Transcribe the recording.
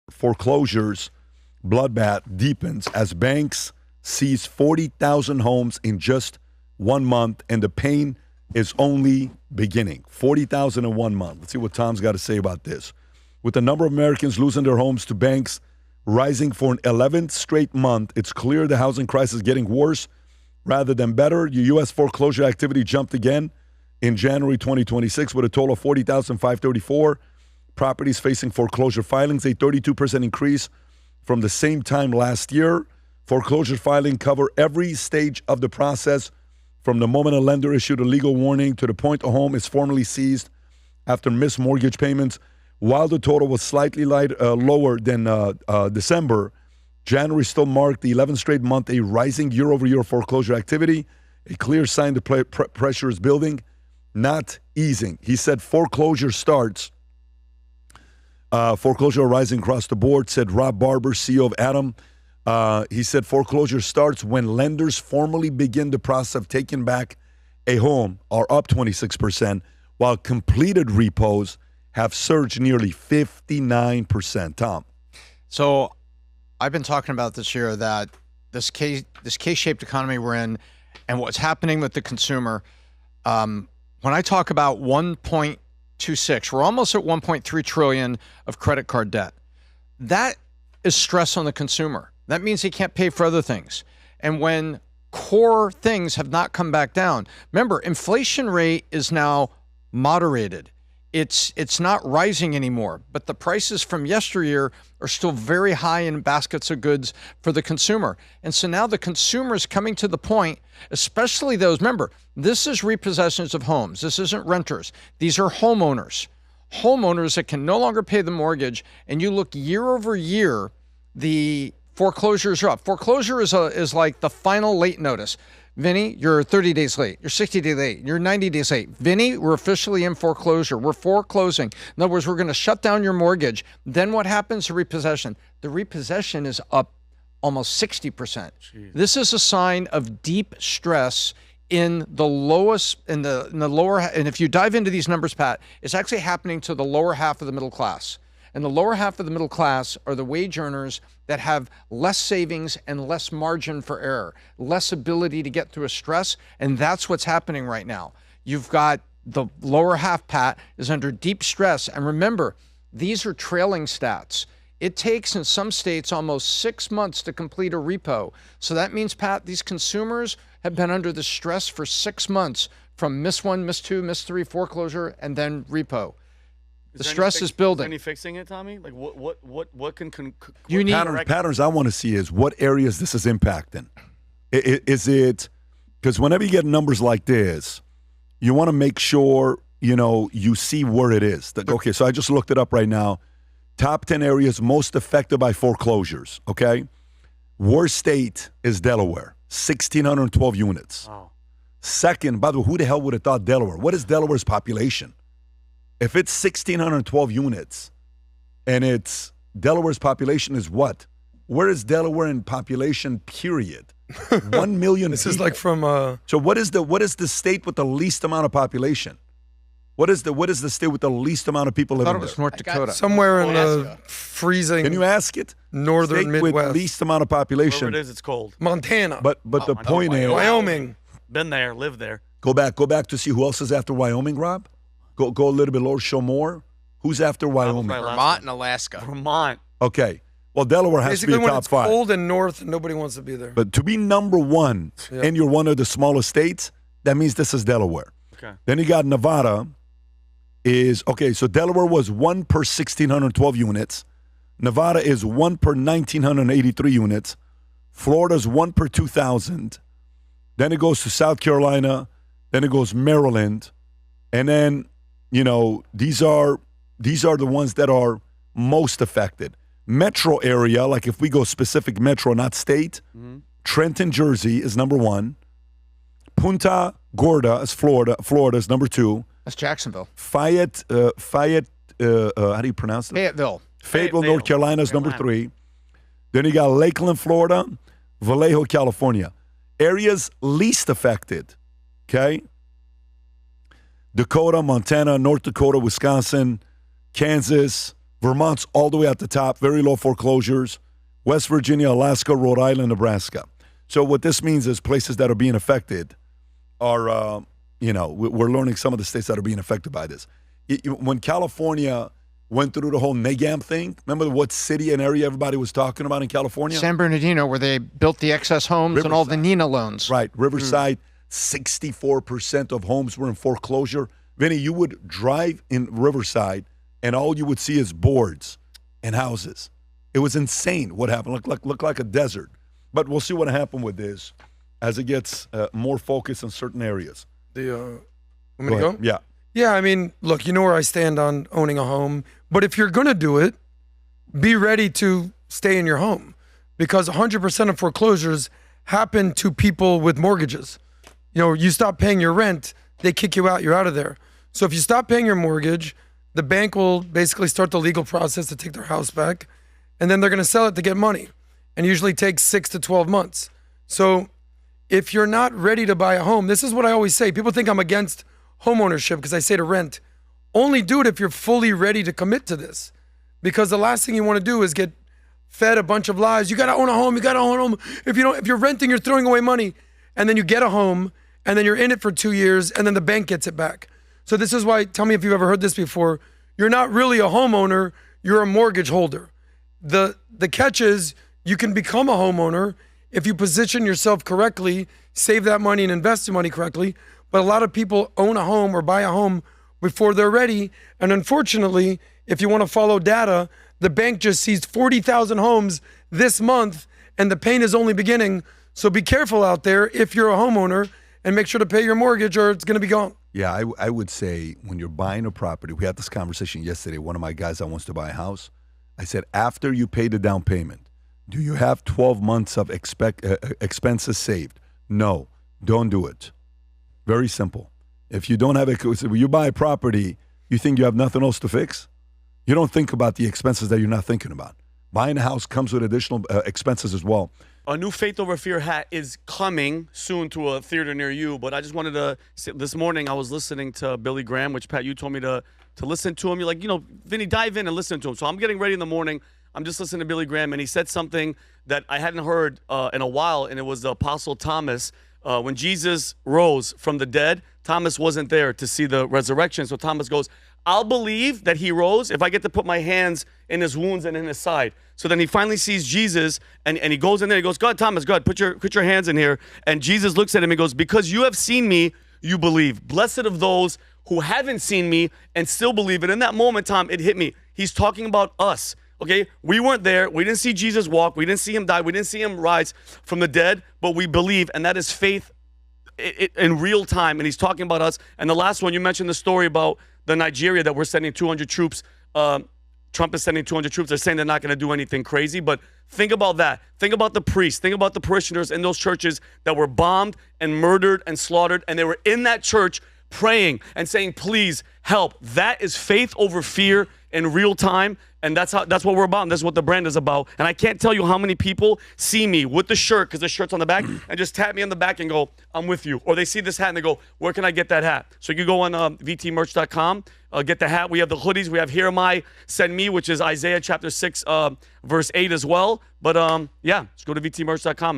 foreclosures bloodbath deepens as banks seize 40,000 homes in just 1 month, and the pain is only beginning. 40,000 in 1 month. Let's see what Tom's got to say about this. With the number of Americans losing their homes to banks rising for an 11th straight month, it's clear the housing crisis is getting worse rather than better. The U.S. foreclosure activity jumped again in January 2026 with a total of 40,534 properties facing foreclosure filings, a 32% increase from the same time last year. Foreclosure filing cover every stage of the process, from the moment a lender issued a legal warning to the point a home is formally seized after missed mortgage payments. While the total was slightly lower than December, January still marked the 11th straight month a rising year-over-year foreclosure activity, a clear sign the pressure is building, not easing. He said foreclosure starts. Foreclosure rising across the board, said Rob Barber, CEO of Adam. He said foreclosure starts when lenders formally begin the process of taking back a home are up 26%, while completed repos have surged nearly 59%. Tom. So I've been talking about this year that this K-shaped economy we're in and what's happening with the consumer. When I talk about 1.26, we're almost at 1.3 trillion of credit card debt. That is stress on the consumer. That means he can't pay for other things. And when core things have not come back down, remember, inflation rate is now moderated. It's not rising anymore, but the prices from yesteryear are still very high in baskets of goods for the consumer. And so now the consumer is coming to the point, especially those, remember, this is repossessions of homes. This isn't renters. These are homeowners. Homeowners that can no longer pay the mortgage, and you look year over year, the foreclosures are up. Foreclosure is like the final late notice. Vinny, you're 30 days late. You're 60 days late. You're 90 days late. Vinny, we're officially in foreclosure. We're foreclosing. In other words, we're going to shut down your mortgage. Then what happens to repossession? The repossession is up almost 60%. Jeez. This is a sign of deep stress in the lowest, in the lower, and if you dive into these numbers, Pat, it's actually happening to the lower half of the middle class. And the lower half of the middle class are the wage earners that have less savings and less margin for error, less ability to get through a stress. And that's what's happening right now. You've got the lower half, Pat, is under deep stress. And remember, these are trailing stats. It takes in some states almost 6 months to complete a repo. So that means, Pat, these consumers have been under the stress for 6 months from miss 1, miss 2, miss 3, foreclosure, and then repo. The stress is building. Is there any fixing it, Tommy? Like what can you need patterns I want to see is what areas this is impacting. Is it because whenever you get numbers like this, you want to make sure you see where it is. Okay, so I just looked it up right now. Top 10 areas most affected by foreclosures. Okay, worst state is Delaware, 1,612 units. Oh. Second, by the way, who the hell would have thought Delaware? What is Delaware's population? If it's 1,612 units and it's Delaware's population is what? Where is Delaware in population, period? 1 million This people. is like from So what is the state with the least amount of population? What is the state with the least amount of people living there? I thought it was North Dakota. somewhere in the freezing Can you ask it? northern State Midwest. with least amount of population. Wherever it is, it's cold. Montana. But the point is, Wyoming. Been there, lived there. go back to see who else is after Wyoming, Rob. Go a little bit lower, show more. Who's after Wyoming? Vermont and Alaska. Vermont. Okay. Well, Delaware has Basically, to be a when top it's 5. cold and north, nobody wants to be there. But to be number 1 and you're one of the smallest states, that means this is Delaware. Okay. Then you got Nevada so Delaware was 1 per 1,612 units. Nevada is 1 per 1,983 units. Florida's 1 per 2,000. Then it goes to South Carolina. Then it goes Maryland. And then, these are the ones that are most affected. Metro area, like if we go specific metro, not state, Trenton, Jersey is number 1. Punta Gorda is Florida. Florida is number 2. That's Jacksonville. Fayette, how do you pronounce it? Fayetteville, North Carolina is number 3. Then you got Lakeland, Florida, Vallejo, California. Areas least affected, okay? Dakota, Montana, North Dakota, Wisconsin, Kansas, Vermont's all the way at the top, very low foreclosures. West Virginia, Alaska, Rhode Island, Nebraska. So what this means is places that are being affected are, we're learning some of the states that are being affected by this. When California went through the whole NAGAM thing, remember what city and area everybody was talking about in California? San Bernardino, where they built the excess homes and all the Nina loans. Right. Riverside, 64% of homes were in foreclosure. Vinny, you would drive in Riverside, and all you would see is boards and houses. It was insane what happened. Looked like a desert. But we'll see what happened with this as it gets more focused in certain areas. Want me to go? Yeah. Yeah, I mean, look, you know where I stand on owning a home. But if you're going to do it, be ready to stay in your home. Because 100% of foreclosures happen to people with mortgages. You know, you stop paying your rent, they kick you out, you're out of there. So if you stop paying your mortgage, the bank will basically start the legal process to take their house back. And then they're going to sell it to get money. And usually takes 6 to 12 months. So if you're not ready to buy a home, this is what I always say. People think I'm against home ownership because I say to rent. Only do it if you're fully ready to commit to this. Because the last thing you want to do is get fed a bunch of lies. You got to own a home. You got to own a home. If you're renting, you're throwing away money. And then you get a home and then you're in it for 2 years and then the bank gets it back. So this is why, tell me if you've ever heard this before. You're not really a homeowner. You're a mortgage holder. The catch is you can become a homeowner if you position yourself correctly, save that money and invest the money correctly. But a lot of people own a home or buy a home before they're ready. And unfortunately, if you want to follow data, the bank just seized 40,000 homes this month and the pain is only beginning. So be careful out there if you're a homeowner and make sure to pay your mortgage or it's going to be gone. Yeah, I would say when you're buying a property, we had this conversation yesterday. One of my guys that wants to buy a house, I said, after you pay the down payment, do you have 12 months of expenses saved? No, don't do it. Very simple. If you don't have it, when you buy a property, you think you have nothing else to fix? You don't think about the expenses that you're not thinking about. Buying a house comes with additional expenses as well. A new Faith Over Fear hat is coming soon to a theater near you, but I just wanted to this morning I was listening to Billy Graham, which, Pat, you told me to listen to him. You're like, Vinny, dive in and listen to him. So I'm getting ready in the morning. I'm just listening to Billy Graham, and he said something that I hadn't heard in a while, and it was the Apostle Thomas. When Jesus rose from the dead, Thomas wasn't there to see the resurrection. So Thomas goes, I'll believe that he rose if I get to put my hands in his wounds and in his side. So then he finally sees Jesus, and he goes in there. He goes, God, Thomas, God, put your hands in here. And Jesus looks at him and goes, because you have seen me, you believe. Blessed of those who haven't seen me and still believe. And in that moment, Tom, it hit me. He's talking about us. Okay, we weren't there. We didn't see Jesus walk. We didn't see him die. We didn't see him rise from the dead, but we believe, and that is faith in real time. And he's talking about us. And the last one, you mentioned the story about the Nigeria that we're sending 200 troops. Trump is sending 200 troops. They're saying they're not going to do anything crazy, but think about that. Think about the priests. Think about the parishioners in those churches that were bombed and murdered and slaughtered, and they were in that church praying and saying, please help. That is faith over fear in real time. And that's what we're about. And that's what the brand is about. And I can't tell you how many people see me with the shirt, because the shirt's on the back, and just tap me on the back and go, I'm with you. Or they see this hat and they go, where can I get that hat? So you go on vtmerch.com, get the hat. We have the hoodies. We have Here Am I, Send Me, which is Isaiah chapter 6, verse 8 as well. But yeah, just go to vtmerch.com.